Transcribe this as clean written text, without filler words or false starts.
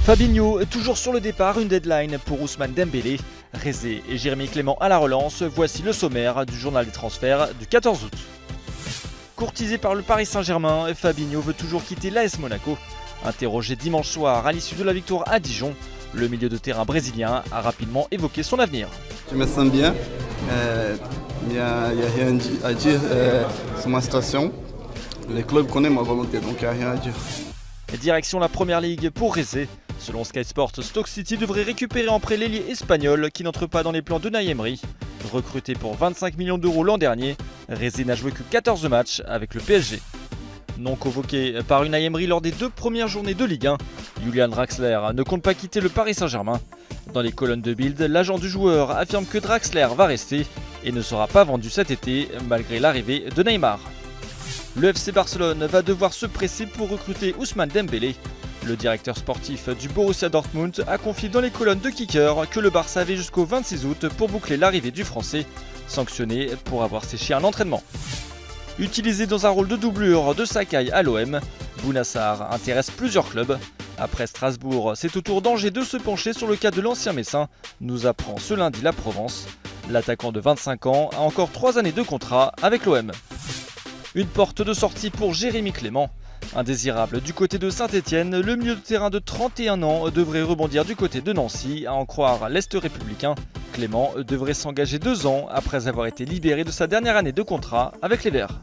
Fabinho est toujours sur le départ, une deadline pour Ousmane Dembélé. Rézé et Jérémy Clément à la relance, voici le sommaire du journal des transferts du 14 août. Courtisé par le Paris Saint-Germain, Fabinho veut toujours quitter l'AS Monaco. Interrogé dimanche soir à l'issue de la victoire à Dijon, le milieu de terrain brésilien a rapidement évoqué son avenir. Je me sens bien, il n'y a rien à dire sur ma situation. Le club connaît ma volonté, donc il n'y a rien à dire. Direction la Première Ligue pour Rézé. Selon Sky Sports, Stoke City devrait récupérer en prêt l'ailier espagnol qui n'entre pas dans les plans de Unai Emery. Recruté pour 25 millions d'euros l'an dernier, Rézé n'a joué que 14 matchs avec le PSG. Non convoqué par Unai Emery lors des 2 premières journées de Ligue 1, Julian Draxler ne compte pas quitter le Paris Saint-Germain. Dans les colonnes de Bild, l'agent du joueur affirme que Draxler va rester et ne sera pas vendu cet été malgré l'arrivée de Neymar. Le FC Barcelone va devoir se presser pour recruter Ousmane Dembélé. Le directeur sportif du Borussia Dortmund a confié dans les colonnes de Kicker que le Barça avait jusqu'au 26 août pour boucler l'arrivée du Français, sanctionné pour avoir séché un entraînement. Utilisé dans un rôle de doublure de Sakai à l'OM, Bounassar intéresse plusieurs clubs. Après Strasbourg, c'est au tour d'Angers de se pencher sur le cas de l'ancien Messin, nous apprend ce lundi la Provence. L'attaquant de 25 ans a encore 3 années de contrat avec l'OM. Une porte de sortie pour Jérémy Clément. Indésirable du côté de Saint-Etienne, le milieu de terrain de 31 ans devrait rebondir du côté de Nancy, à en croire l'Est républicain. Clément devrait s'engager 2 ans après avoir été libéré de sa dernière année de contrat avec les Verts.